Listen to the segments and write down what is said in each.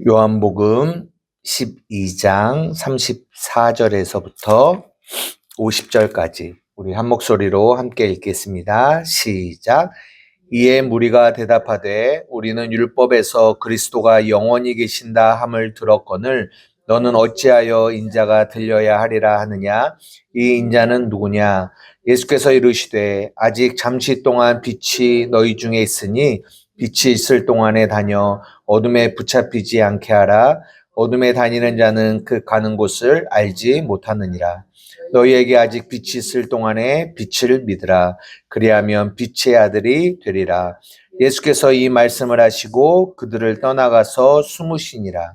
요한복음 12장 34절에서부터 50절까지 우리 한 목소리로 함께 읽겠습니다. 시작. 이에 무리가 대답하되 우리는 율법에서 그리스도가 영원히 계신다 함을 들었거늘 너는 어찌하여 인자가 들려야 하리라 하느냐? 이 인자는 누구냐? 예수께서 이르시되 아직 잠시 동안 빛이 너희 중에 있으니 빛이 있을 동안에 다녀 어둠에 붙잡히지 않게 하라. 어둠에 다니는 자는 그 가는 곳을 알지 못하느니라. 너희에게 아직 빛이 있을 동안에 빛을 믿으라. 그리하면 빛의 아들이 되리라. 예수께서 이 말씀을 하시고 그들을 떠나가서 숨으시니라.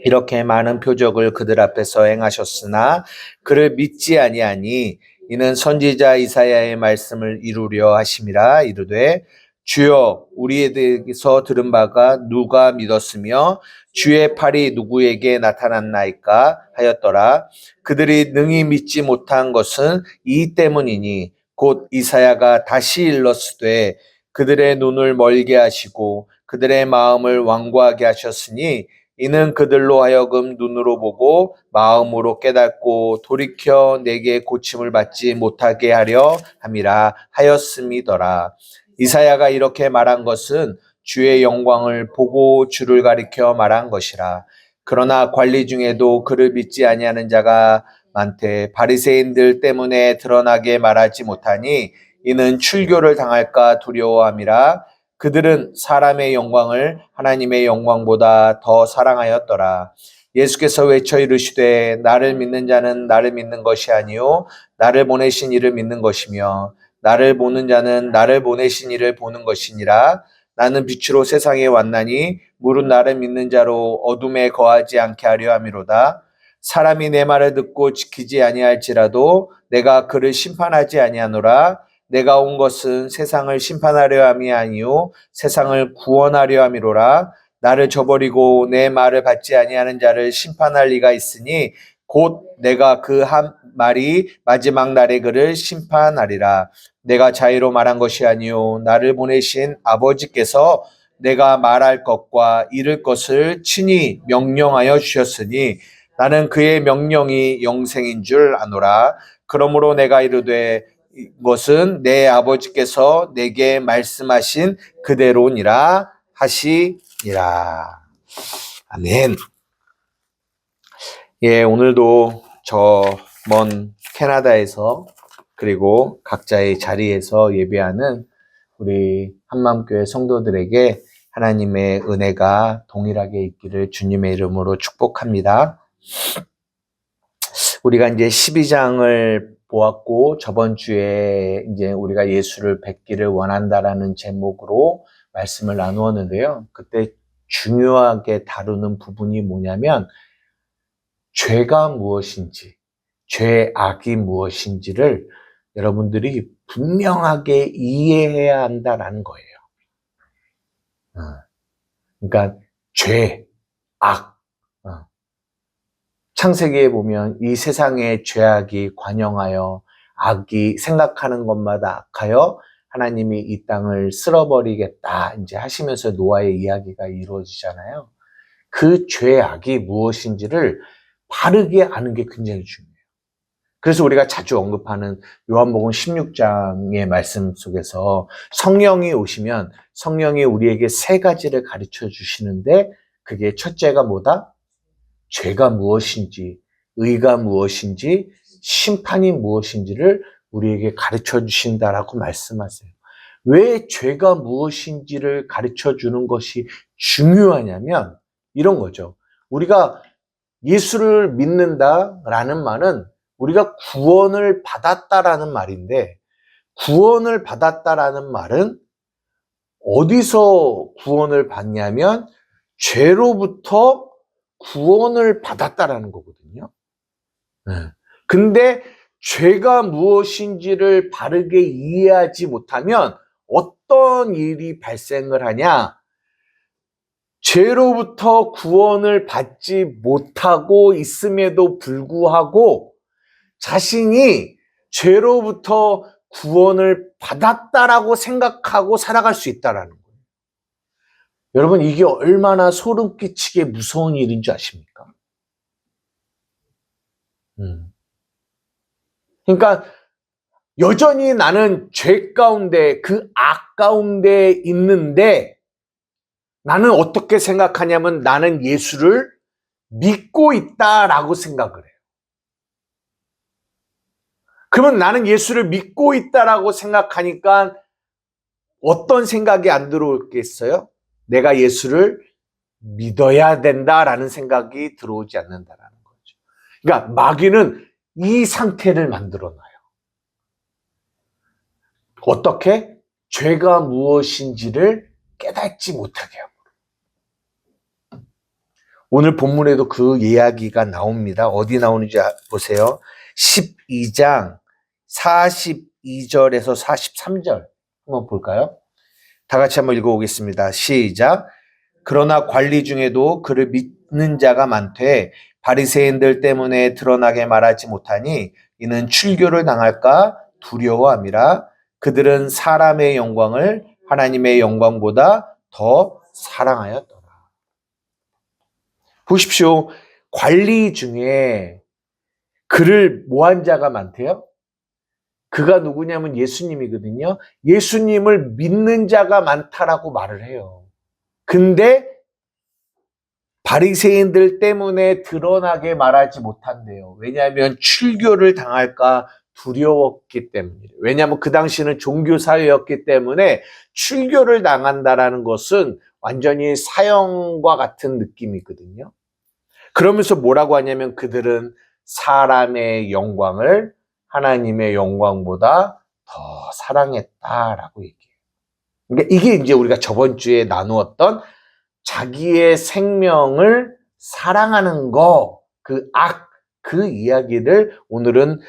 이렇게 많은 표적을 그들 앞에서 행하셨으나 그를 믿지 아니하니 이는 선지자 이사야의 말씀을 이루려 하심이라. 이르되 주여 우리에게서 들은 바가 누가 믿었으며 주의 팔이 누구에게 나타났나이까 하였더라. 그들이 능히 믿지 못한 것은 이 때문이니 곧 이사야가 다시 일렀으되 그들의 눈을 멀게 하시고 그들의 마음을 완고하게 하셨으니 이는 그들로 하여금 눈으로 보고 마음으로 깨닫고 돌이켜 내게 고침을 받지 못하게 하려 함이라 하였음이더라. 이사야가 이렇게 말한 것은 주의 영광을 보고 주를 가리켜 말한 것이라. 그러나 관리 중에도 그를 믿지 아니하는 자가 많되 바리새인들 때문에 드러나게 말하지 못하니 이는 출교를 당할까 두려워함이라. 그들은 사람의 영광을 하나님의 영광보다 더 사랑하였더라. 예수께서 외쳐 이르시되 나를 믿는 자는 나를 믿는 것이 아니요 나를 보내신 이를 믿는 것이며 나를 보는 자는 나를 보내신 이를 보는 것이니라. 나는 빛으로 세상에 왔나니 무릇 나를 믿는 자로 어둠에 거하지 않게 하려 함이로다. 사람이 내 말을 듣고 지키지 아니할지라도 내가 그를 심판하지 아니하노라. 내가 온 것은 세상을 심판하려 함이 아니요 세상을 구원하려 함이로라. 나를 저버리고 내 말을 받지 아니하는 자를 심판할 리가 있으니 곧 내가 그 한 말이 마지막 날에 그를 심판하리라. 내가 자의로 말한 것이 아니요 나를 보내신 아버지께서 내가 말할 것과 이룰 것을 친히 명령하여 주셨으니 나는 그의 명령이 영생인 줄 아노라. 그러므로 내가 이르되 이것은 내 아버지께서 내게 말씀하신 그대로니라 하시니라. 아멘. 예, 오늘도 저 먼 캐나다에서 그리고 각자의 자리에서 예배하는 우리 한마음교회 성도들에게 하나님의 은혜가 동일하게 있기를 주님의 이름으로 축복합니다. 우리가 이제 12장을 보았고 저번 주에 이제 우리가 예수를 뵙기를 원한다라는 제목으로 말씀을 나누었는데요. 그때 중요하게 다루는 부분이 뭐냐면 죄가 무엇인지, 죄악이 무엇인지를 여러분들이 분명하게 이해해야 한다라는 거예요. 그러니까 죄, 악. 창세기에 보면 이 세상의 죄악이 관영하여 악이 생각하는 것마다 악하여 하나님이 이 땅을 쓸어버리겠다 이제 하시면서 노아의 이야기가 이루어지잖아요. 그 죄악이 무엇인지를 바르게 아는 게 굉장히 중요해요. 그래서 우리가 자주 언급하는 요한복음 16장의 말씀 속에서 성령이 오시면 성령이 우리에게 세 가지를 가르쳐 주시는데 그게 첫째가 뭐다? 죄가 무엇인지, 의가 무엇인지, 심판이 무엇인지를 우리에게 가르쳐 주신다라고 말씀하세요. 왜 죄가 무엇인지를 가르쳐 주는 것이 중요하냐면 이런 거죠. 우리가 예수를 믿는다라는 말은 우리가 구원을 받았다라는 말인데 구원을 받았다라는 말은 어디서 구원을 받냐면 죄로부터 구원을 받았다라는 거거든요. 근데 죄가 무엇인지를 바르게 이해하지 못하면 어떤 일이 발생을 하냐? 죄로부터 구원을 받지 못하고 있음에도 불구하고 자신이 죄로부터 구원을 받았다라고 생각하고 살아갈 수 있다라는 거예요. 여러분, 이게 얼마나 소름 끼치게 무서운 일인 줄 아십니까? 그러니까 여전히 나는 죄 가운데, 그 악 가운데 있는데 나는 어떻게 생각하냐면 나는 예수를 믿고 있다라고 생각을 해요. 그러면 나는 예수를 믿고 있다라고 생각하니까 어떤 생각이 안 들어오겠어요? 내가 예수를 믿어야 된다라는 생각이 들어오지 않는다라는 거죠. 그러니까 마귀는 이 상태를 만들어 놔요. 어떻게? 죄가 무엇인지를 깨닫지 못하게 하고. 오늘 본문에도 그 이야기가 나옵니다. 어디 나오는지 보세요. 12장 42절에서 43절 한번 볼까요? 다 같이 한번 읽어보겠습니다. 시작. 그러나 관리 중에도 그를 믿는 자가 많되 바리새인들 때문에 드러나게 말하지 못하니 이는 출교를 당할까 두려워함이라. 그들은 사람의 영광을 하나님의 영광보다 더 사랑하였더라. 보십시오. 관리 중에 그를 모한 자가 많대요. 그가 누구냐면 예수님이거든요. 예수님을 믿는 자가 많다라고 말을 해요. 근데 바리새인들 때문에 드러나게 말하지 못한대요. 왜냐하면 출교를 당할까 두려웠기 때문이에요. 왜냐하면 그 당시는 종교 사회였기 때문에 출교를 당한다라는 것은 완전히 사형과 같은 느낌이거든요. 그러면서 뭐라고 하냐면 그들은 사람의 영광을 하나님의 영광보다 더 사랑했다라고 얘기해요. 그러니까 이게 이제 우리가 저번 주에 나누었던 자기의 생명을 사랑하는 거, 그 이야기를 오늘은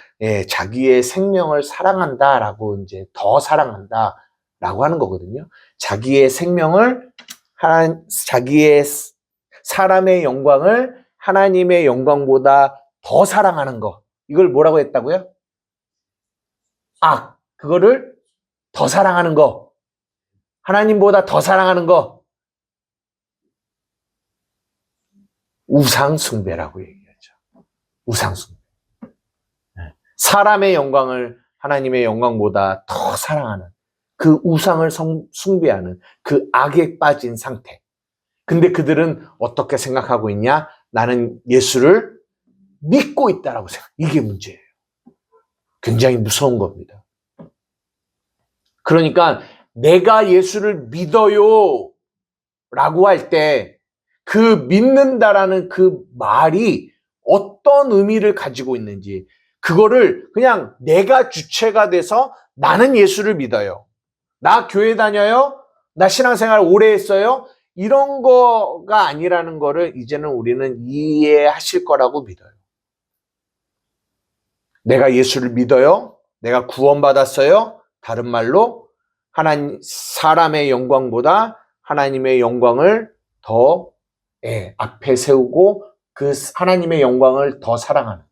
자기의 생명을 사랑한다라고 이제 더 사랑한다라고 하는 거거든요. 자기의 생명을 자기의 사람의 영광을 하나님의 영광보다 더 사랑하는 거. 이걸 뭐라고 했다고요? 그거를 더 사랑하는 거. 하나님보다 더 사랑하는 거. 우상숭배라고 얘기하죠. 우상숭배. 사람의 영광을 하나님의 영광보다 더 사랑하는 그 우상을 숭배하는 그 악에 빠진 상태. 근데 그들은 어떻게 생각하고 있냐? 나는 예수를 믿고 있다라고 생각. 이게 문제예요. 굉장히 무서운 겁니다. 그러니까 내가 예수를 믿어요 라고 할 때 그 믿는다라는 그 말이 어떤 의미를 가지고 있는지 그거를 그냥 내가 주체가 돼서 나는 예수를 믿어요. 나 교회 다녀요. 나 신앙생활 오래 했어요. 이런 거가 아니라는 거를 이제는 우리는 이해하실 거라고 믿어요. 내가 예수를 믿어요. 내가 구원받았어요. 다른 말로 사람의 영광보다 하나님의 영광을 더 앞에 세우고 그 하나님의 영광을 더 사랑하는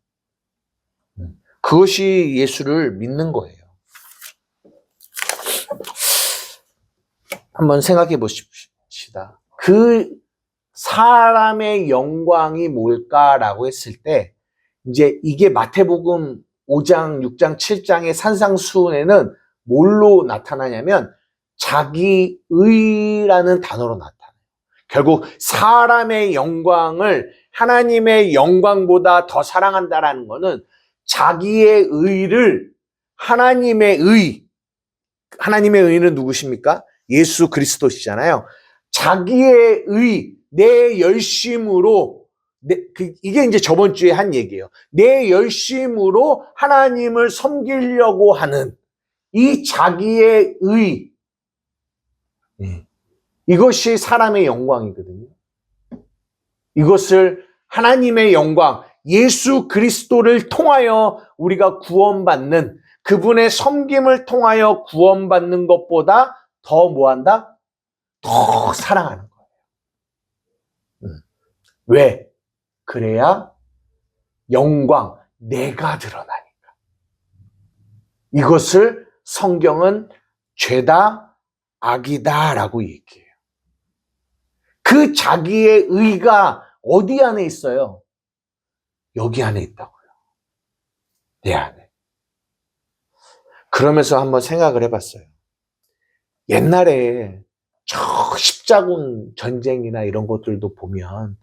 그것이 예수를 믿는 거예요. 한번 생각해 보십시다. 그 사람의 영광이 뭘까라고 했을 때 이제 이게 마태복음 5장, 6장, 7장의 산상수훈에는 뭘로 나타나냐면 자기의라는 단어로 나타나요. 결국 사람의 영광을 하나님의 영광보다 더 사랑한다라는 것은 자기의 의를 하나님의 의는 누구십니까? 예수 그리스도시잖아요. 자기의 의, 내 열심으로 이게 이제 저번 주에 한 얘기예요. 내 열심으로 하나님을 섬기려고 하는 이 자기의 의, 이것이 사람의 영광이거든요. 이것을 하나님의 영광, 예수 그리스도를 통하여 우리가 구원받는 그분의 섬김을 통하여 구원받는 것보다 더 뭐한다? 더 사랑하는 거예요. 왜? 그래야 영광, 내가 드러나니까. 이것을 성경은 죄다, 악이다 라고 얘기해요. 그 자기의 의가 어디 안에 있어요? 여기 안에 있다고요. 내 안에. 그러면서 한번 생각을 해봤어요. 옛날에 저 십자군 전쟁이나 이런 것들도 보면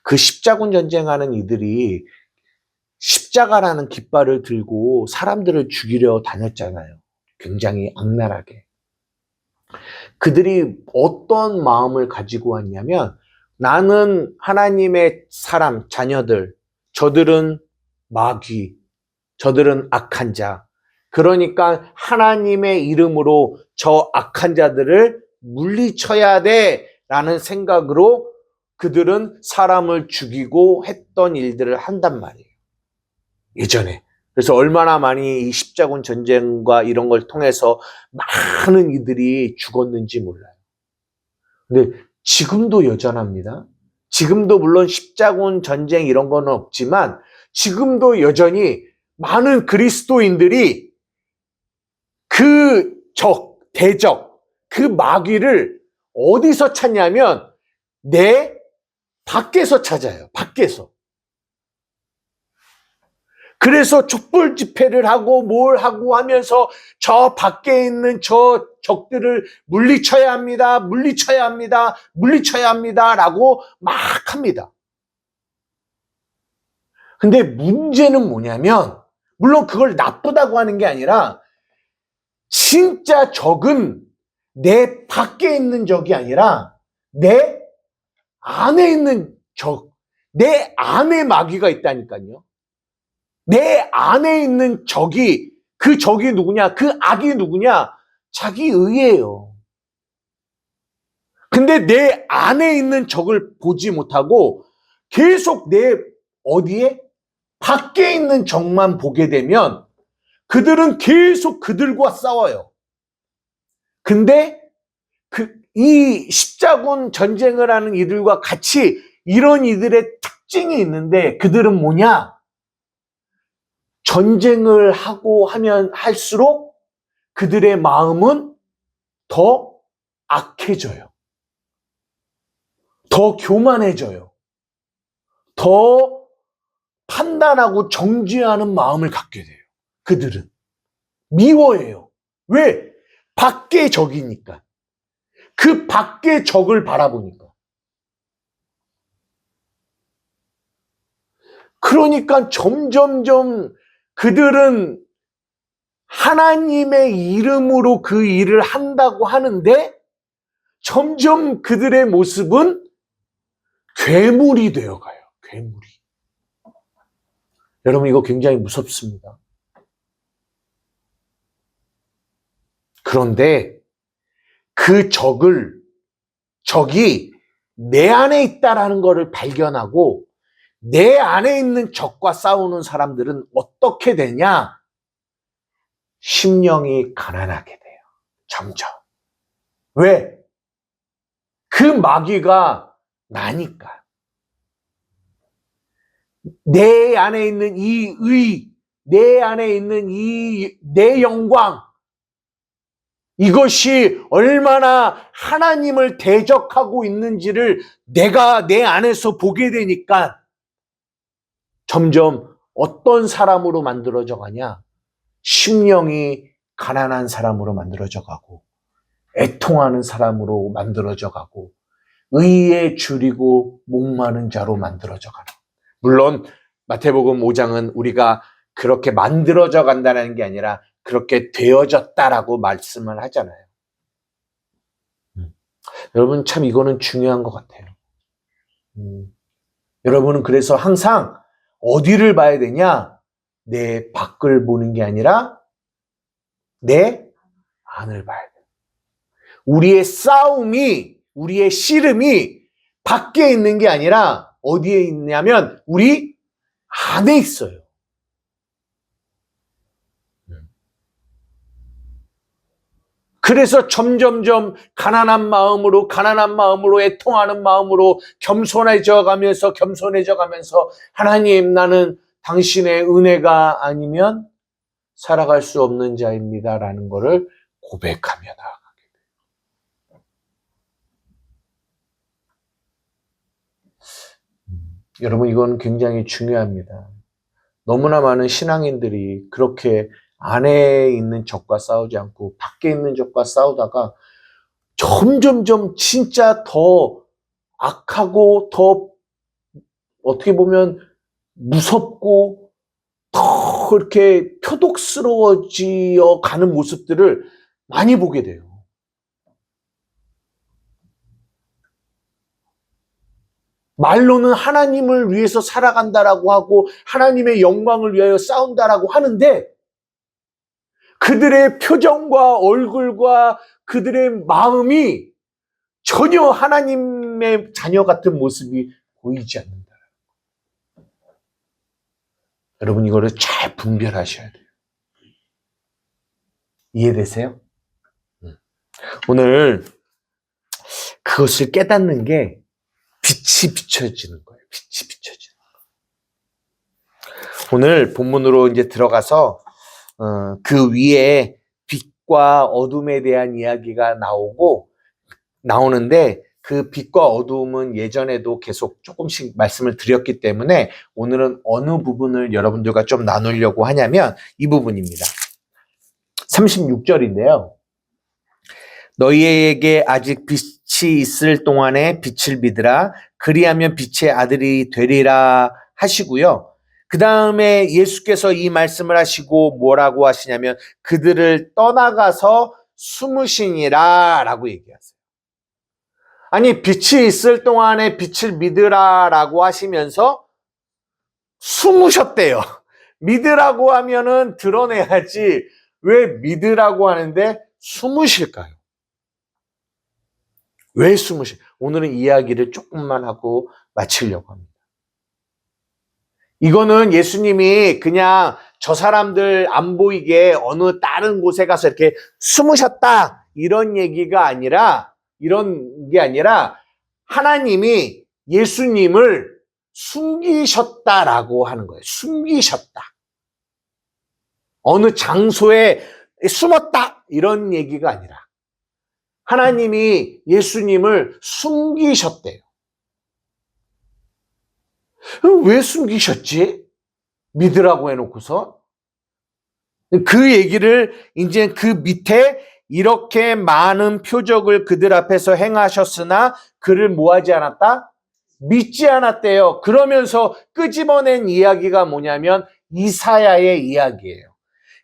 그 십자군 전쟁하는 이들이 십자가라는 깃발을 들고 사람들을 죽이려 다녔잖아요. 굉장히 악랄하게. 그들이 어떤 마음을 가지고 왔냐면 나는 하나님의 사람, 자녀들, 저들은 마귀, 저들은 악한 자. 그러니까 하나님의 이름으로 저 악한 자들을 물리쳐야 돼라는 생각으로 그들은 사람을 죽이고 했던 일들을 한단 말이에요. 예전에. 그래서 얼마나 많이 이 십자군 전쟁과 이런 걸 통해서 많은 이들이 죽었는지 몰라요. 근데 지금도 여전합니다. 지금도 물론 십자군 전쟁 이런 거는 없지만 지금도 여전히 많은 그리스도인들이 그 적, 대적, 그 마귀를 어디서 찾냐면 내 밖에서 찾아요. 밖에서. 그래서 촛불 집회를 하고 뭘 하고 하면서 저 밖에 있는 저 적들을 물리쳐야 합니다. 물리쳐야 합니다. 물리쳐야 합니다. 라고 막 합니다. 근데 문제는 뭐냐면 물론 그걸 나쁘다고 하는 게 아니라 진짜 적은 내 밖에 있는 적이 아니라 내 안에 있는 적, 내 안에 마귀가 있다니까요. 내 안에 있는 적이, 그 적이 누구냐? 그 악이 누구냐? 자기 의예요. 근데 내 안에 있는 적을 보지 못하고 계속 내 어디에? 밖에 있는 적만 보게 되면 그들은 계속 그들과 싸워요. 근데 이 십자군 전쟁을 하는 이들과 같이 이런 이들의 특징이 있는데 그들은 뭐냐? 전쟁을 하고 하면 할수록 그들의 마음은 더 악해져요. 더 교만해져요. 더 판단하고 정죄하는 마음을 갖게 돼요. 그들은. 미워해요. 왜? 밖의 적이니까. 그 밖의 적을 바라보니까. 그러니까 점점점 그들은 하나님의 이름으로 그 일을 한다고 하는데 점점 그들의 모습은 괴물이 되어가요. 괴물이. 여러분 이거 굉장히 무섭습니다. 그런데 그 적이 내 안에 있다라는 것을 발견하고 내 안에 있는 적과 싸우는 사람들은 어떻게 되냐? 심령이 가난하게 돼요. 점점. 왜? 그 마귀가 나니까. 내 안에 있는 이 의, 내 안에 있는 이 내 영광, 이것이 얼마나 하나님을 대적하고 있는지를 내가 내 안에서 보게 되니까 점점 어떤 사람으로 만들어져 가냐? 심령이 가난한 사람으로 만들어져 가고 애통하는 사람으로 만들어져 가고 의에 줄이고 목마른 자로 만들어져 가는. 물론 마태복음 5장은 우리가 그렇게 만들어져 간다는 게 아니라 그렇게 되어졌다라고 말씀을 하잖아요. 여러분 참 이거는 중요한 것 같아요. 여러분은 그래서 항상 어디를 봐야 되냐? 내 밖을 보는 게 아니라 내 안을 봐야 돼요. 우리의 싸움이, 우리의 씨름이 밖에 있는 게 아니라 어디에 있냐면 우리 안에 있어요. 그래서 점점점 가난한 마음으로 애통하는 마음으로 겸손해져 가면서 하나님 나는 당신의 은혜가 아니면 살아갈 수 없는 자입니다라는 것을 고백하며 나아가게 돼요. 여러분, 이건 굉장히 중요합니다. 너무나 많은 신앙인들이 그렇게 안에 있는 적과 싸우지 않고 밖에 있는 적과 싸우다가 점점점 진짜 더 악하고 더 어떻게 보면 무섭고 더 이렇게 표독스러워지어 가는 모습들을 많이 보게 돼요. 말로는 하나님을 위해서 살아간다라고 하고 하나님의 영광을 위하여 싸운다라고 하는데 그들의 표정과 얼굴과 그들의 마음이 전혀 하나님의 자녀 같은 모습이 보이지 않는다. 여러분, 이거를 잘 분별하셔야 돼요. 이해되세요? 오늘 그것을 깨닫는 게 빛이 비춰지는 거예요. 빛이 비춰지는 거예요. 오늘 본문으로 이제 들어가서 그 위에 빛과 어둠에 대한 이야기가 나오는데 그 빛과 어둠은 예전에도 계속 조금씩 말씀을 드렸기 때문에 오늘은 어느 부분을 여러분들과 좀 나누려고 하냐면 이 부분입니다. 36절인데요. 너희에게 아직 빛이 있을 동안에 빛을 믿으라. 그리하면 빛의 아들이 되리라 하시고요. 그 다음에 예수께서 이 말씀을 하시고 뭐라고 하시냐면 그들을 떠나가서 숨으시니라 라고 얘기하세요. 아니, 빛이 있을 동안에 빛을 믿으라 라고 하시면서 숨으셨대요. 믿으라고 하면은 드러내야지 왜 믿으라고 하는데 숨으실까요? 왜 오늘은 이야기를 조금만 하고 마치려고 합니다. 이거는 예수님이 그냥 저 사람들 안 보이게 어느 다른 곳에 가서 이렇게 숨으셨다 이런 얘기가 아니라 이런 게 아니라 하나님이 예수님을 숨기셨다라고 하는 거예요. 숨기셨다. 어느 장소에 숨었다 이런 얘기가 아니라 하나님이 예수님을 숨기셨대요. 왜 숨기셨지? 믿으라고 해놓고서. 그 얘기를 이제 그 밑에 이렇게 많은 표적을 그들 앞에서 행하셨으나 그를 뭐하지 않았다? 믿지 않았대요. 그러면서 끄집어낸 이야기가 뭐냐면 이사야의 이야기예요.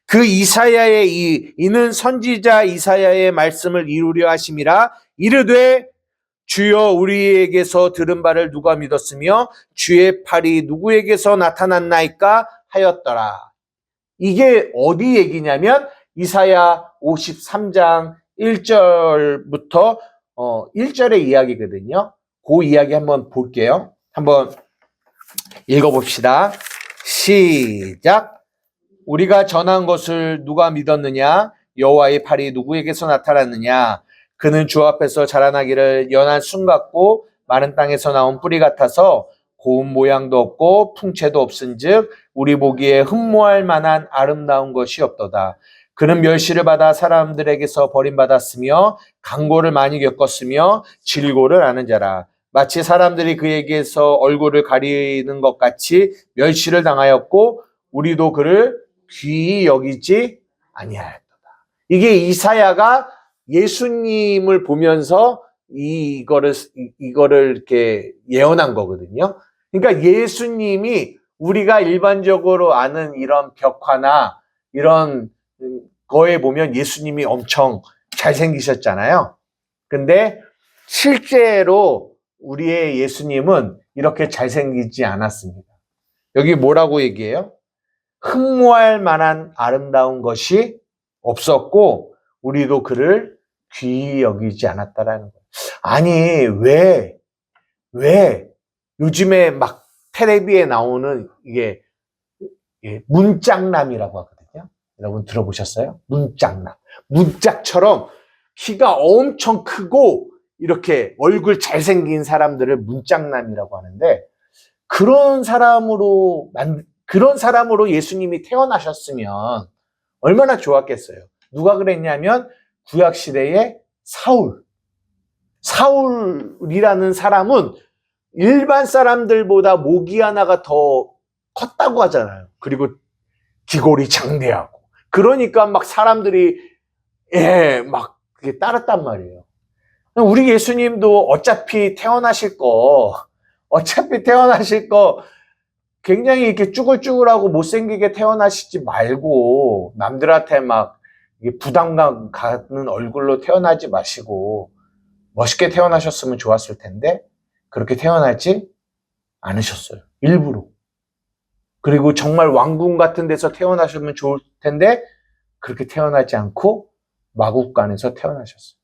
그 이사야의 이는 선지자 이사야의 말씀을 이루려 하심이라 이르되 주여 우리에게서 들은 바를 누가 믿었으며 주의 팔이 누구에게서 나타났나이까 하였더라. 이게 어디 얘기냐면 이사야 53장 1절부터 1절의 이야기거든요. 그 이야기 한번 볼게요. 한번 읽어봅시다. 시작. 우리가 전한 것을 누가 믿었느냐? 여호와의 팔이 누구에게서 나타났느냐? 그는 주 앞에서 자라나기를 연한 순 같고 마른 땅에서 나온 뿌리 같아서 고운 모양도 없고 풍채도 없은즉 우리 보기에 흠모할 만한 아름다운 것이 없도다. 그는 멸시를 받아 사람들에게서 버림받았으며 강고를 많이 겪었으며 질고를 아는 자라. 마치 사람들이 그에게서 얼굴을 가리는 것 같이 멸시를 당하였고 우리도 그를 귀히 여기지 아니하였도다. 이게 이사야가 예수님을 보면서 이거를 이렇게 예언한 거거든요. 그러니까 예수님이 우리가 일반적으로 아는 이런 벽화나 이런 거에 보면 예수님이 엄청 잘생기셨잖아요. 근데 실제로 우리의 예수님은 이렇게 잘생기지 않았습니다. 여기 뭐라고 얘기해요? 흠모할 만한 아름다운 것이 없었고 우리도 그를 귀히 여기지 않았다라는 거예요. 아니 왜 요즘에 막 텔레비에 나오는 이게 문짝남이라고 하거든요. 여러분 들어보셨어요? 문짝남. 문짝처럼 키가 엄청 크고 이렇게 얼굴 잘생긴 사람들을 문짝남이라고 하는데 그런 사람으로 예수님이 태어나셨으면 얼마나 좋았겠어요. 누가 그랬냐면 구약시대의 사울이라는 사람은 일반 사람들보다 모기 하나가 더 컸다고 하잖아요. 그리고 귀골이 장대하고. 그러니까 막 사람들이 막 그게 따랐단 말이에요. 우리 예수님도 어차피 태어나실 거 굉장히 이렇게 쭈글쭈글하고 못생기게 태어나시지 말고 남들한테 막 부담감 가는 얼굴로 태어나지 마시고 멋있게 태어나셨으면 좋았을 텐데 그렇게 태어나지 않으셨어요. 일부러. 그리고 정말 왕궁 같은 데서 태어나셨으면 좋을 텐데 그렇게 태어나지 않고 마국간에서 태어나셨어요.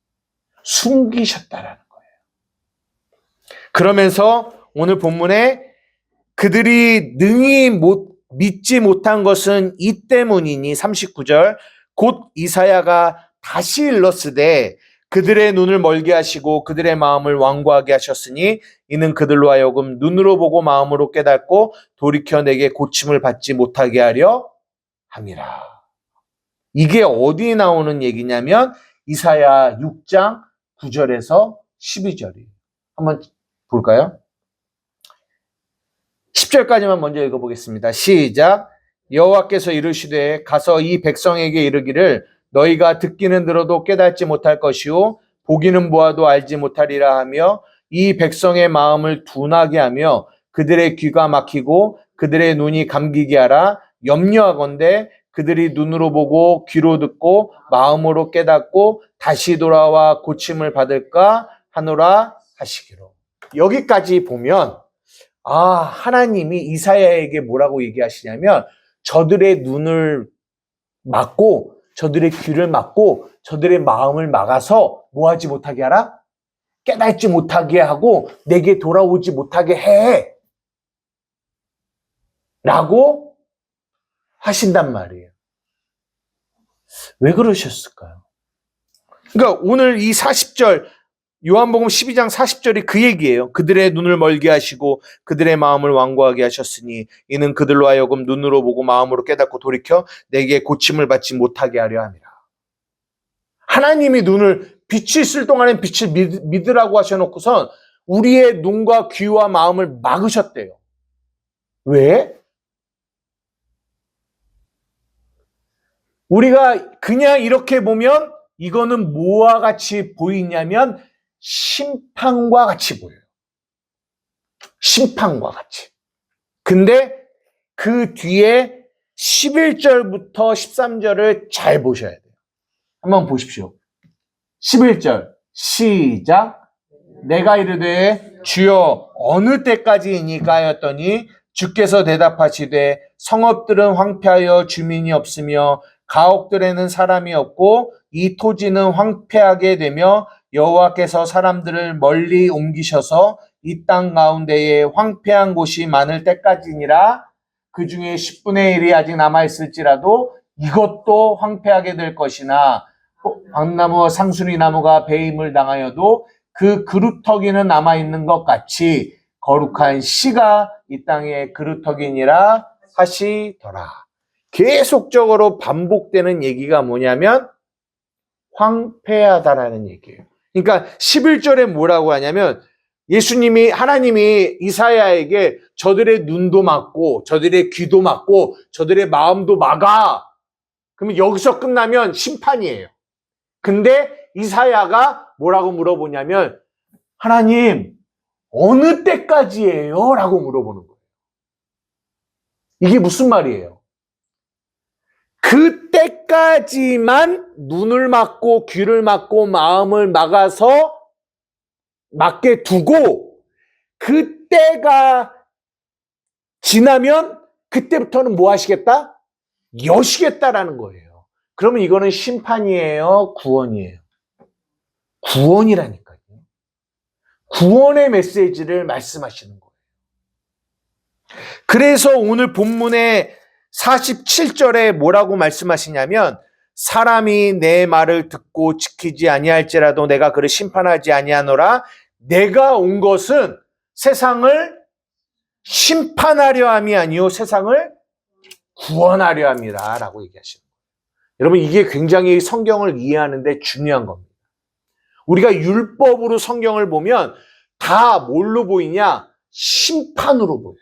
숨기셨다라는 거예요. 그러면서 오늘 본문에 그들이 능히 믿지 못한 것은 이 때문이니 39절 곧 이사야가 다시 일렀으되 그들의 눈을 멀게 하시고 그들의 마음을 완고하게 하셨으니 이는 그들로 하여금 눈으로 보고 마음으로 깨닫고 돌이켜 내게 고침을 받지 못하게 하려 함이라. 이게 어디에 나오는 얘기냐면 이사야 6장 9절에서 12절이에요. 한번 볼까요? 10절까지만 먼저 읽어보겠습니다. 시작. 여호와께서 이르시되 가서 이 백성에게 이르기를 너희가 듣기는 들어도 깨닫지 못할 것이요 보기는 보아도 알지 못하리라 하며 이 백성의 마음을 둔하게 하며 그들의 귀가 막히고 그들의 눈이 감기게 하라. 염려하건대 그들이 눈으로 보고 귀로 듣고 마음으로 깨닫고 다시 돌아와 고침을 받을까 하노라 하시기로. 여기까지 보면 하나님이 이사야에게 뭐라고 얘기하시냐면 저들의 눈을 막고 저들의 귀를 막고 저들의 마음을 막아서 뭐하지 못하게 하라? 깨닫지 못하게 하고 내게 돌아오지 못하게 해 라고 하신단 말이에요. 왜 그러셨을까요? 그러니까 오늘 이 40절 요한복음 12장 40절이 그 얘기예요. 그들의 눈을 멀게 하시고 그들의 마음을 완고하게 하셨으니 이는 그들로 하여금 눈으로 보고 마음으로 깨닫고 돌이켜 내게 고침을 받지 못하게 하려 함이라. 하나님이 눈을 빛이 있을 동안엔 빛을 믿으라고 하셔놓고선 우리의 눈과 귀와 마음을 막으셨대요. 왜? 우리가 그냥 이렇게 보면 이거는 뭐와 같이 보이냐면 심판과 같이 보여요. 심판과 같이. 근데 그 뒤에 11절부터 13절을 잘 보셔야 돼요. 한번 보십시오. 11절 시작. 내가 이르되 주여 어느 때까지이니까 하였더니 주께서 대답하시되 성읍들은 황폐하여 주민이 없으며 가옥들에는 사람이 없고 이 토지는 황폐하게 되며 여호와께서 사람들을 멀리 옮기셔서 이 땅 가운데에 황폐한 곳이 많을 때까지니라. 그 중에 10분의 1이 아직 남아있을지라도 이것도 황폐하게 될 것이나 박나무와 상수리 나무가 배임을 당하여도 그 그루터기는 남아있는 것 같이 거룩한 씨가 이 땅에 그루터기니라 하시더라. 계속적으로 반복되는 얘기가 뭐냐면 황폐하다라는 얘기예요. 그러니까 11절에 뭐라고 하냐면 하나님이 이사야에게 저들의 눈도 막고 저들의 귀도 막고 저들의 마음도 막아. 그러면 여기서 끝나면 심판이에요. 근데 이사야가 뭐라고 물어보냐면 하나님 어느 때까지예요? 라고 물어보는 거예요. 이게 무슨 말이에요? 그때까지만 눈을 막고 귀를 막고 마음을 막게 두고 그때가 지나면 그때부터는 뭐 하시겠다? 여시겠다라는 거예요. 그러면 이거는 심판이에요? 구원이에요? 구원이라니까요. 구원의 메시지를 말씀하시는 거예요. 그래서 오늘 본문의 47절에 뭐라고 말씀하시냐면 사람이 내 말을 듣고 지키지 아니할지라도 내가 그를 심판하지 아니하노라. 내가 온 것은 세상을 심판하려 함이 아니요 세상을 구원하려 함이라 라고 얘기하시는 거예요. 여러분 이게 굉장히 성경을 이해하는 데 중요한 겁니다. 우리가 율법으로 성경을 보면 다 뭘로 보이냐? 심판으로 보여요.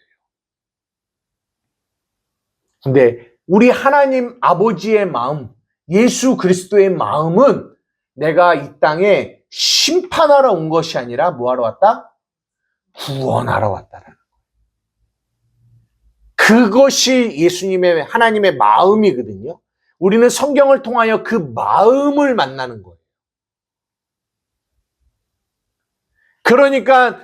근데 우리 하나님 아버지의 마음, 예수 그리스도의 마음은 내가 이 땅에 심판하러 온 것이 아니라 뭐하러 왔다? 구원하러 왔다라는 거예요. 그것이 예수님의 하나님의 마음이거든요. 우리는 성경을 통하여 그 마음을 만나는 거예요. 그러니까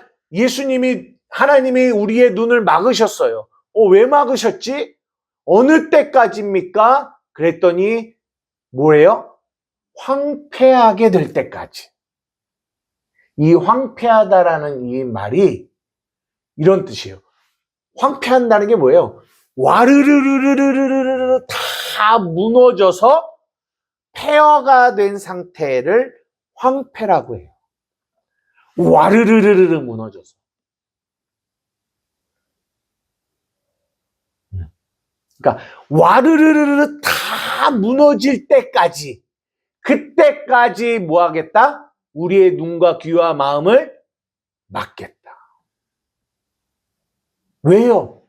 하나님이 우리의 눈을 막으셨어요. 왜 막으셨지? 어느 때까지입니까? 그랬더니 뭐예요? 황폐하게 될 때까지. 이 황폐하다라는 이 말이 이런 뜻이에요. 황폐한다는 게 뭐예요? 와르르르르르르르 다 무너져서 폐허가 된 상태를 황폐라고 해요. 와르르르르 무너져서. 그러니까 와르르르르 다 무너질 때까지, 그때까지 뭐 하겠다? 우리의 눈과 귀와 마음을 막겠다. 왜요?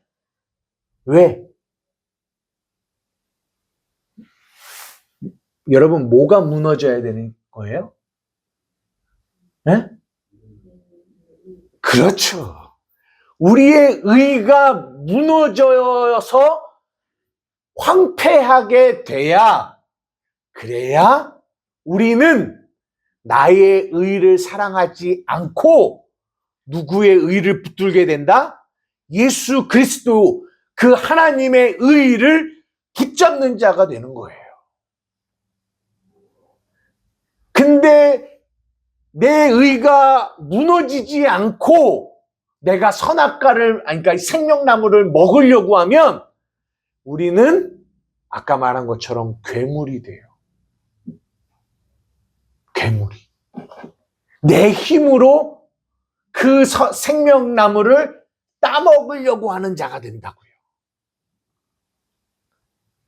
왜? 여러분, 뭐가 무너져야 되는 거예요? 네? 그렇죠. 우리의 의가 무너져서 황폐하게 돼야, 그래야 우리는 나의 의를 사랑하지 않고 누구의 의를 붙들게 된다? 예수 그리스도, 그 하나님의 의를 붙잡는 자가 되는 거예요. 근데 내 의가 무너지지 않고 내가 그러니까 생명나무를 먹으려고 하면 우리는 아까 말한 것처럼 괴물이 돼요. 괴물이. 내 힘으로 그 생명나무를 따먹으려고 하는 자가 된다고요.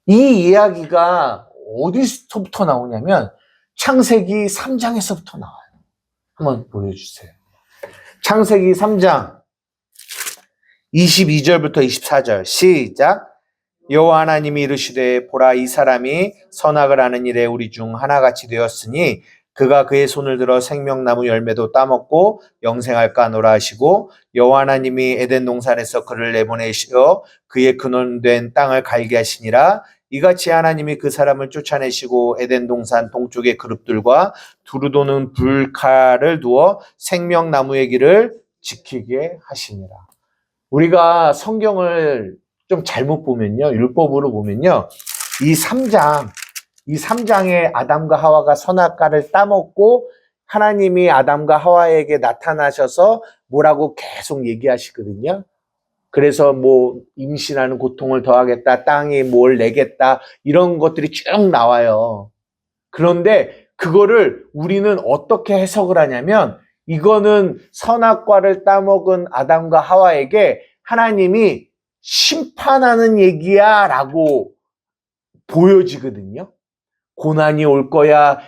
이 이야기가 어디서부터 나오냐면 창세기 3장에서부터 나와요. 한번 보여주세요. 창세기 3장 22절부터 24절 시작. 여호와 하나님이 이르시되 보라 이 사람이 선악을 하는 일에 우리 중 하나같이 되었으니 그가 그의 손을 들어 생명나무 열매도 따먹고 영생할까 하노라 하시고 여호와 하나님이 에덴 동산에서 그를 내보내시어 그의 근원된 땅을 갈게 하시니라. 이같이 하나님이 그 사람을 쫓아내시고 에덴 동산 동쪽의 그룹들과 두루 도는 불칼을 두어 생명나무의 길을 지키게 하시니라. 우리가 성경을 좀 잘못 보면요, 율법으로 보면요, 이 3장에 아담과 하와가 선악과를 따먹고 하나님이 아담과 하와에게 나타나셔서 뭐라고 계속 얘기하시거든요. 그래서 뭐 임신하는 고통을 더하겠다, 땅에 뭘 내겠다, 이런 것들이 쭉 나와요. 그런데 그거를 우리는 어떻게 해석을 하냐면 이거는 선악과를 따먹은 아담과 하와에게 하나님이 심판하는 얘기야 라고 보여지거든요. 고난이 올 거야,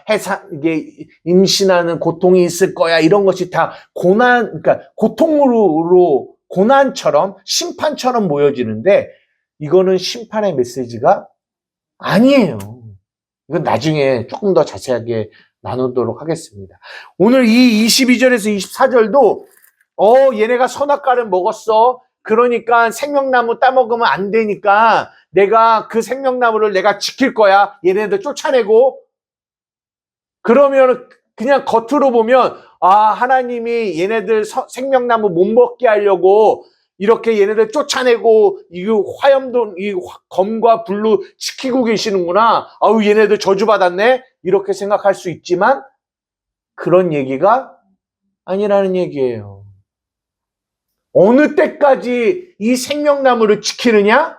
이게 임신하는 고통이 있을 거야, 이런 것이 다 그러니까 고통으로, 고난처럼, 심판처럼 보여지는데, 이거는 심판의 메시지가 아니에요. 이건 나중에 조금 더 자세하게 나누도록 하겠습니다. 오늘 이 22절에서 24절도, 얘네가 선악과를 먹었어. 그러니까 생명나무 따먹으면 안 되니까 내가 그 생명나무를 내가 지킬 거야. 얘네들 쫓아내고. 그러면 그냥 겉으로 보면 하나님이 얘네들 생명나무 못 먹게 하려고 이렇게 얘네들 쫓아내고 이 화염도 이 검과 불로 지키고 계시는구나. 아우 얘네들 저주받았네. 이렇게 생각할 수 있지만 그런 얘기가 아니라는 얘기예요. 어느 때까지 이 생명나무를 지키느냐?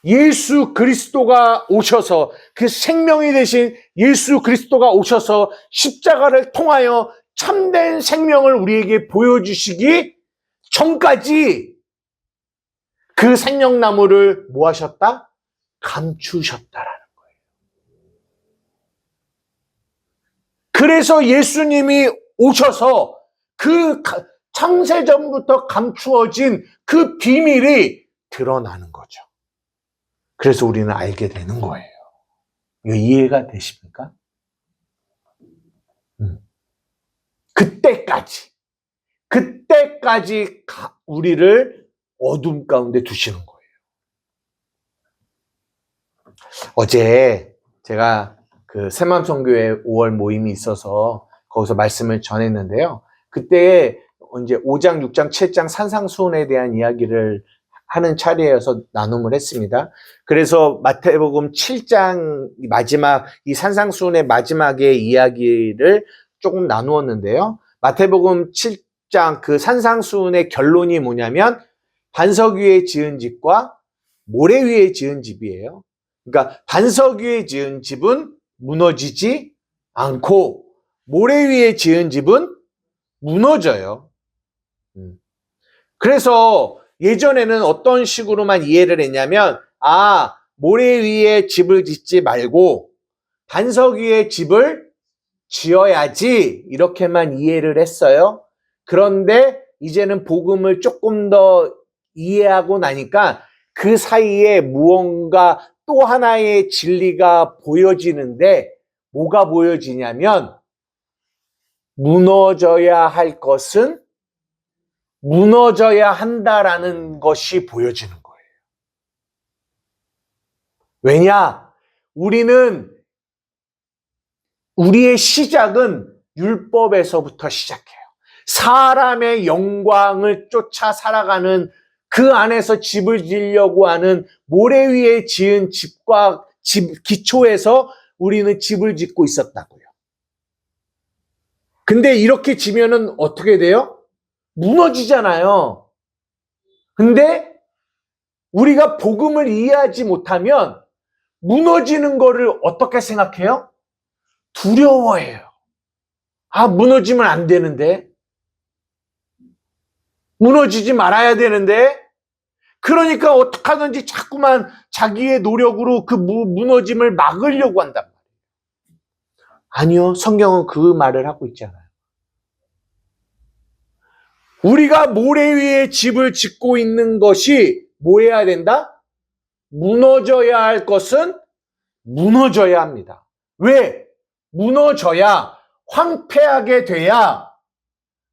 예수 그리스도가 오셔서 그 생명이 되신 예수 그리스도가 오셔서 십자가를 통하여 참된 생명을 우리에게 보여주시기 전까지 그 생명나무를 뭐 하셨다? 감추셨다라는 거예요. 그래서 예수님이 오셔서 그 창세전부터 감추어진 그 비밀이 드러나는 거죠. 그래서 우리는 알게 되는 거예요. 이거 이해가 되십니까? 그때까지 우리를 어둠 가운데 두시는 거예요. 어제 제가 그 새마음성교회 5월 모임이 있어서 거기서 말씀을 전했는데요. 그때 이제 5장, 6장, 7장 산상수훈에 대한 이야기를 하는 차례여서 나눔을 했습니다. 그래서 마태복음 7장 마지막, 이 산상수훈의 마지막의 이야기를 조금 나누었는데요. 마태복음 7장 그 산상수훈의 결론이 뭐냐면 반석 위에 지은 집과 모래 위에 지은 집이에요. 그러니까 반석 위에 지은 집은 무너지지 않고 모래 위에 지은 집은 무너져요. 그래서 예전에는 어떤 식으로만 이해를 했냐면 모래 위에 집을 짓지 말고 반석 위에 집을 지어야지 이렇게만 이해를 했어요. 그런데 이제는 복음을 조금 더 이해하고 나니까 그 사이에 무언가 또 하나의 진리가 보여지는데 뭐가 보여지냐면 무너져야 할 것은 무너져야 한다라는 것이 보여지는 거예요. 왜냐? 우리의 시작은 율법에서부터 시작해요. 사람의 영광을 쫓아 살아가는 그 안에서 집을 지으려고 하는 모래 위에 지은 집과 기초에서 우리는 집을 짓고 있었다고요. 근데 이렇게 지면은 어떻게 돼요? 무너지잖아요. 근데 우리가 복음을 이해하지 못하면 무너지는 거를 어떻게 생각해요? 두려워해요. 무너지면 안 되는데. 무너지지 말아야 되는데. 그러니까 어떻게 하든지 자꾸만 자기의 노력으로 그 무너짐을 막으려고 한단 말이에요. 아니요, 성경은 그 말을 하고 있잖아요. 우리가 모래 위에 집을 짓고 있는 것이 뭐 해야 된다? 무너져야 할 것은 무너져야 합니다. 왜? 무너져야, 황폐하게 돼야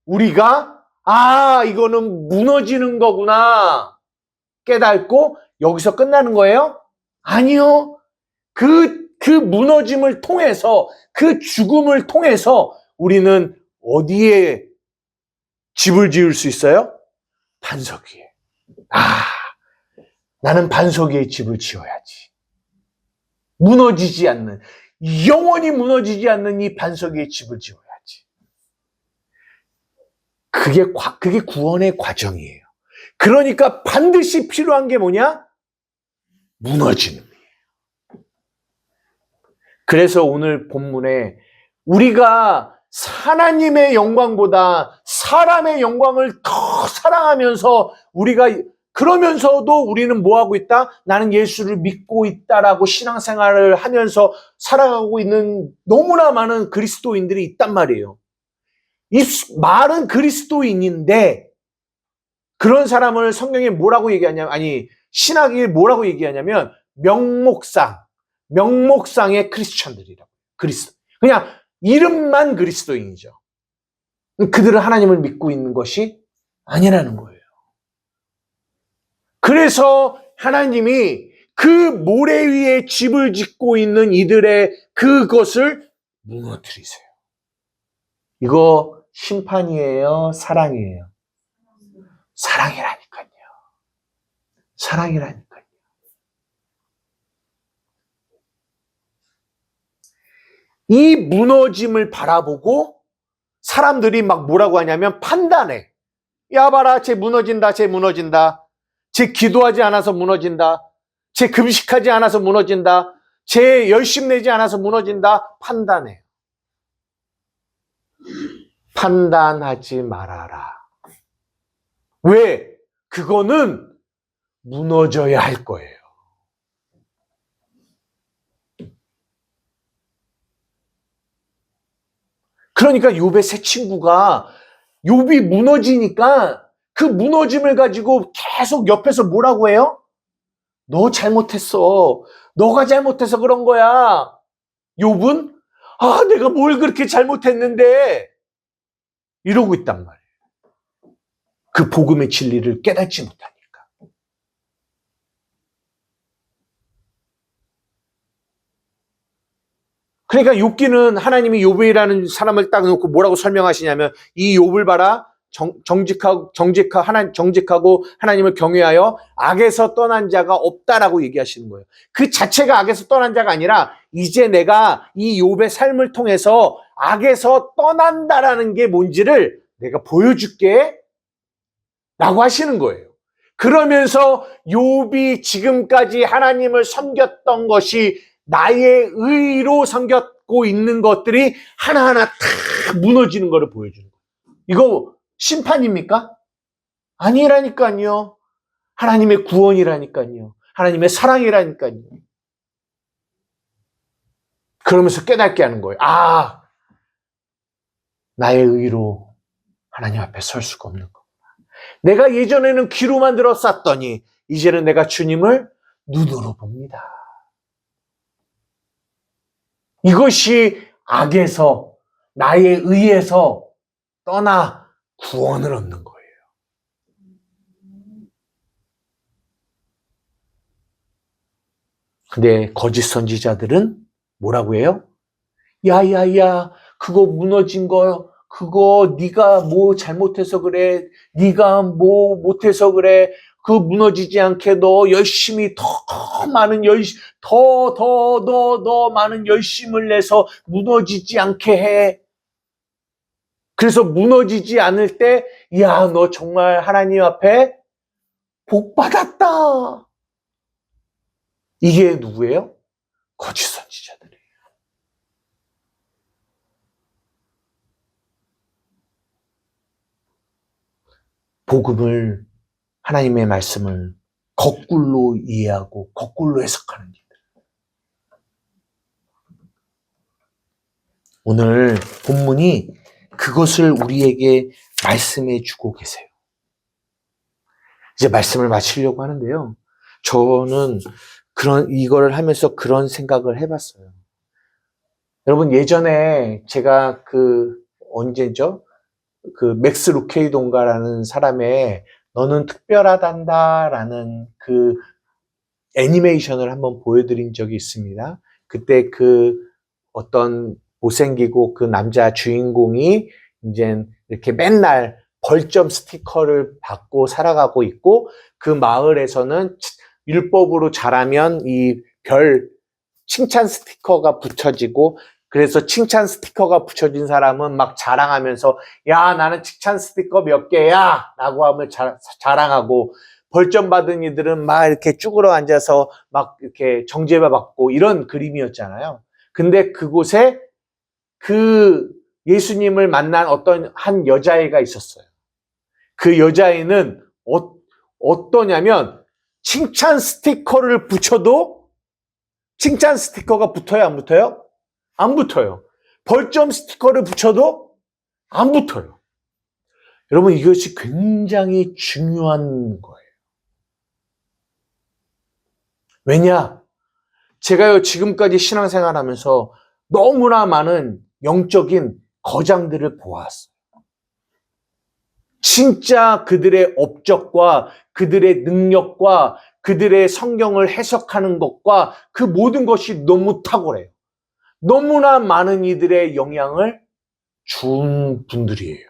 우리가 이거는 무너지는 거구나 깨닫고 여기서 끝나는 거예요? 아니요. 그 무너짐을 통해서, 그 죽음을 통해서 우리는 어디에 집을 지을 수 있어요? 반석 위에. 나는 반석 위에 집을 지어야지. 무너지지 않는, 영원히 무너지지 않는 이 반석 위에 집을 지어야지. 그게 구원의 과정이에요. 그러니까 반드시 필요한 게 뭐냐? 무너지는 거예요. 그래서 오늘 본문에 우리가 하나님의 영광보다 사람의 영광을 더 사랑하면서 그러면서도 우리는 뭐 하고 있다? 나는 예수를 믿고 있다라고 신앙생활을 하면서 살아가고 있는 너무나 많은 그리스도인들이 있단 말이에요. 이 말은 그리스도인인데 그런 사람을 성경에 뭐라고 얘기하냐면, 신학이 뭐라고 얘기하냐면 명목상의 크리스천들이라고. 그냥 이름만 그리스도인이죠. 그들은 하나님을 믿고 있는 것이 아니라는 거예요. 그래서 하나님이 그 모래 위에 집을 짓고 있는 이들의 그것을 무너뜨리세요. 이거 심판이에요? 사랑이에요? 사랑이라니까요. 사랑이라니까요. 이 무너짐을 바라보고 사람들이 막 뭐라고 하냐면 판단해. 야 봐라, 쟤 무너진다, 쟤 무너진다. 쟤 기도하지 않아서 무너진다. 쟤 금식하지 않아서 무너진다. 쟤 열심 내지 않아서 무너진다. 판단해. 판단하지 말아라. 왜? 그거는 무너져야 할 거예요. 그러니까 욥의 세 친구가 욥이 무너지니까 그 무너짐을 가지고 계속 옆에서 뭐라고 해요? 너 잘못했어. 너가 잘못해서 그런 거야. 욥은 내가 뭘 그렇게 잘못했는데 이러고 있단 말이에요. 그 복음의 진리를 깨닫지 못하니까. 그러니까 욥기는 하나님이 욥이라는 사람을 딱 놓고 뭐라고 설명하시냐면 이 욥을 봐라. 정직하고 하나님을 경외하여 악에서 떠난 자가 없다라고 얘기하시는 거예요. 그 자체가 악에서 떠난 자가 아니라 이제 내가 이 욥의 삶을 통해서 악에서 떠난다라는 게 뭔지를 내가 보여줄게 라고 하시는 거예요. 그러면서 욥이 지금까지 하나님을 섬겼던 것이 나의 의로 섬겼고 있는 것들이 하나하나 다 무너지는 것을 보여주는 거예요. 이거 심판입니까? 아니라니까요. 하나님의 구원이라니까요. 하나님의 사랑이라니까요. 그러면서 깨닫게 하는 거예요. 나의 의로 하나님 앞에 설 수가 없는 거. 내가 예전에는 귀로만 들었었더니 이제는 내가 주님을 눈으로 봅니다. 이것이 악에서 나의 의에서 떠나 구원을 얻는 거예요. 근데 거짓 선지자들은 뭐라고 해요? 야야야, 그거 무너진 거, 그거 네가 뭐 잘못해서 그래, 네가 뭐 못해서 그래, 그 무너지지 않게 너 열심히 더 많은 더 많은 열심을 내서 무너지지 않게 해. 그래서 무너지지 않을 때, 야, 너 정말 하나님 앞에 복 받았다. 이게 누구예요? 거짓 선지자들이에요. 복음을, 하나님의 말씀을 거꾸로 이해하고 거꾸로 해석하는 일들. 오늘 본문이 그것을 우리에게 말씀해 주고 계세요. 이제 말씀을 마치려고 하는데요. 저는 이걸 하면서 그런 생각을 해봤어요. 여러분, 예전에 제가 언제죠? 맥스 루케이돈가라는 사람의 너는 특별하단다라는 애니메이션을 한번 보여드린 적이 있습니다. 그때 어떤 못생기고 그 남자 주인공이 이제 이렇게 맨날 벌점 스티커를 받고 살아가고 있고 그 마을에서는 율법으로 잘하면 이 칭찬 스티커가 붙여지고 그래서 칭찬 스티커가 붙여진 사람은 막 자랑하면서 야, 나는 칭찬 스티커 몇 개야 라고 하면 자랑하고 벌점 받은 이들은 막 이렇게 쭈그러 앉아서 막 이렇게 정죄받고 이런 그림이었잖아요. 근데 그곳에 예수님을 만난 어떤 한 여자애가 있었어요. 그 여자애는 어떠냐면 칭찬 스티커를 붙여도 칭찬 스티커가 붙어요, 안 붙어요? 안 붙어요. 벌점 스티커를 붙여도 안 붙어요. 여러분, 이것이 굉장히 중요한 거예요. 왜냐? 제가요, 지금까지 신앙생활 하면서 너무나 많은 영적인 거장들을 보았어요. 진짜 그들의 업적과 그들의 능력과 그들의 성경을 해석하는 것과 그 모든 것이 너무 탁월해요. 너무나 많은 이들의 영향을 준 분들이에요.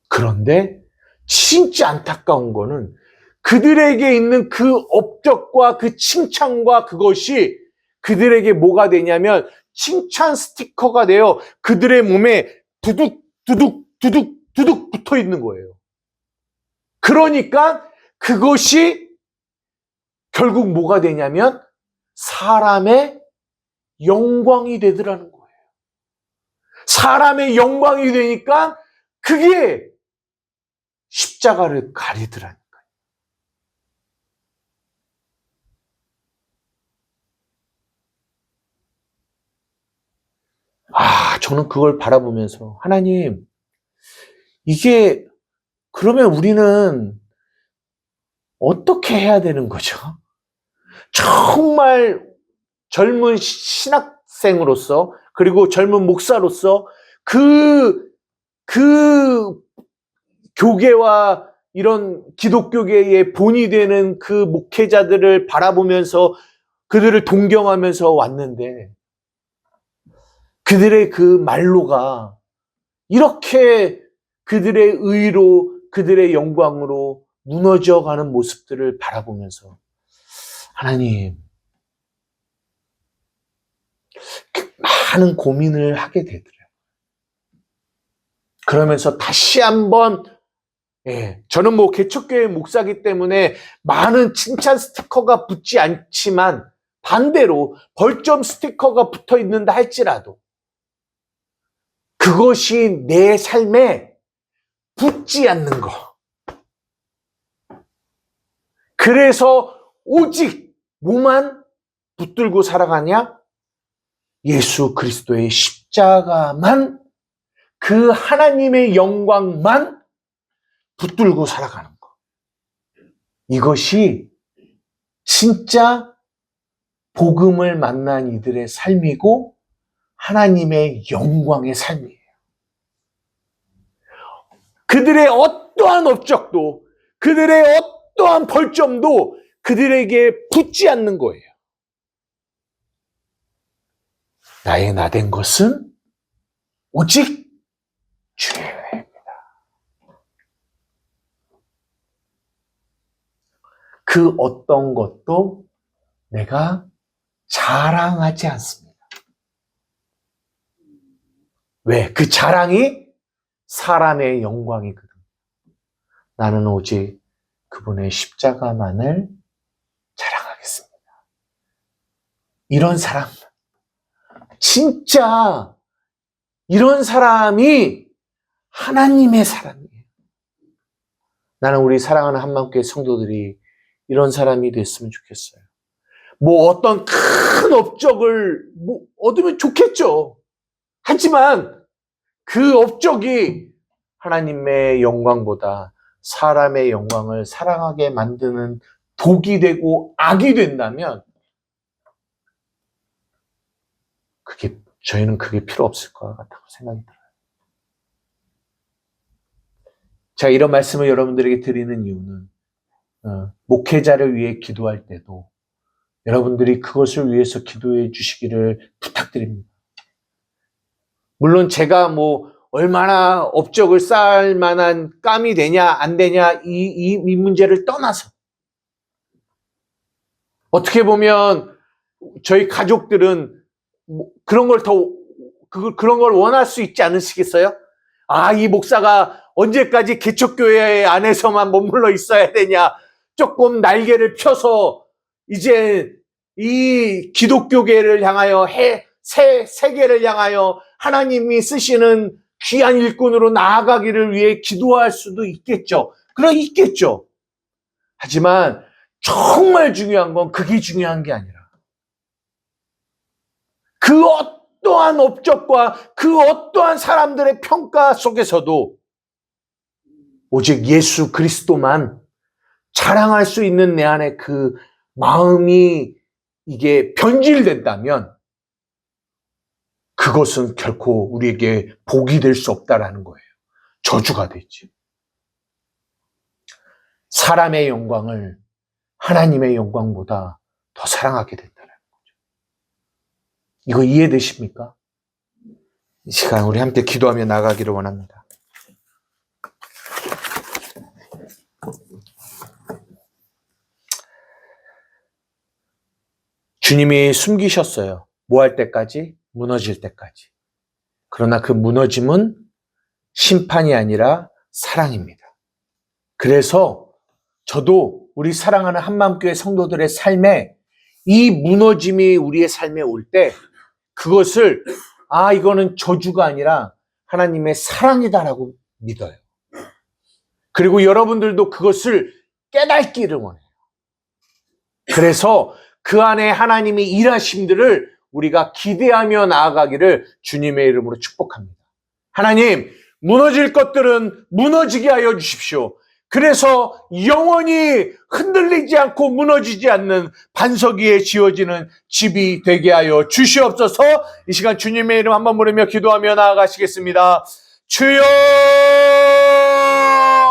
그런데 진짜 안타까운 거는 그들에게 있는 그 업적과 그 칭찬과 그것이 그들에게 뭐가 되냐면 칭찬 스티커가 되어 그들의 몸에 두둑 붙어 있는 거예요. 그러니까 그것이 결국 뭐가 되냐면 사람의 영광이 되더라는 거예요. 사람의 영광이 되니까 그게 십자가를 가리더라니까요. 저는 그걸 바라보면서 하나님, 이게 그러면 우리는 어떻게 해야 되는 거죠? 정말 젊은 신학생으로서 그리고 젊은 목사로서 그 교계와 이런 기독교계의 본이 되는 그 목회자들을 바라보면서 그들을 동경하면서 왔는데 그들의 그 말로가 이렇게 그들의 의로 그들의 영광으로 무너져가는 모습들을 바라보면서 하나님 많은 고민을 하게 되더라고요. 그러면서 다시 한번 저는 뭐 개척교회 목사기 때문에 많은 칭찬 스티커가 붙지 않지만 반대로 벌점 스티커가 붙어 있는다 할지라도 그것이 내 삶에 붙지 않는 거. 그래서 오직 뭐만 붙들고 살아가냐? 예수 그리스도의 십자가만, 그 하나님의 영광만 붙들고 살아가는 거. 이것이 진짜 복음을 만난 이들의 삶이고 하나님의 영광의 삶이에요. 그들의 어떠한 업적도, 그들의 어떠한 벌점도 그들에게 붙지 않는 거예요. 나의 나된 것은 오직 주의 은혜입니다. 그 어떤 것도 내가 자랑하지 않습니다. 왜? 그 자랑이 사람의 영광이거든. 나는 오직 그분의 십자가만을 자랑하겠습니다. 이런 사람, 진짜 이런 사람이 하나님의 사람이에요. 나는 우리 사랑하는 한마음교회 성도들이 이런 사람이 됐으면 좋겠어요. 뭐 어떤 큰 업적을 얻으면 좋겠죠. 하지만 그 업적이 하나님의 영광보다 사람의 영광을 사랑하게 만드는 독이 되고 악이 된다면 저희는 그게 필요 없을 것 같다고 생각이 들어요. 자, 이런 말씀을 여러분들에게 드리는 이유는 목회자를 위해 기도할 때도 여러분들이 그것을 위해서 기도해 주시기를 부탁드립니다. 물론 제가 뭐 얼마나 업적을 쌓을 만한 깜이 되냐 안 되냐 이 문제를 떠나서 어떻게 보면 저희 가족들은 그런 걸 원할 수 있지 않으시겠어요? 아, 이 목사가 언제까지 개척교회 안에서만 머물러 있어야 되냐? 조금 날개를 펴서 이제 이 기독교계를 향하여 세계를 향하여 하나님이 쓰시는 귀한 일꾼으로 나아가기를 위해 기도할 수도 있겠죠. 있겠죠. 하지만 정말 중요한 건 그게 중요한 게 아니라 그 어떠한 업적과 그 어떠한 사람들의 평가 속에서도 오직 예수 그리스도만 자랑할 수 있는 내 안에 그 마음이 이게 변질된다면 그것은 결코 우리에게 복이 될 수 없다라는 거예요. 저주가 되지. 사람의 영광을 하나님의 영광보다 더 사랑하게 된다는 거죠. 이거 이해되십니까? 이 시간 우리 함께 기도하며 나가기를 원합니다. 주님이 숨기셨어요. 뭐 할 때까지? 무너질 때까지. 그러나 그 무너짐은 심판이 아니라 사랑입니다. 그래서 저도 우리 사랑하는 한마음교회 성도들의 삶에 이 무너짐이 우리의 삶에 올 때 그것을 이거는 저주가 아니라 하나님의 사랑이다라고 믿어요. 그리고 여러분들도 그것을 깨닫기를 원해요. 그래서 그 안에 하나님이 일하심들을 우리가 기대하며 나아가기를 주님의 이름으로 축복합니다. 하나님, 무너질 것들은 무너지게 하여 주십시오. 그래서 영원히 흔들리지 않고 무너지지 않는 반석 위에 지어지는 집이 되게 하여 주시옵소서. 이 시간 주님의 이름 한번 부르며 기도하며 나아가시겠습니다. 주여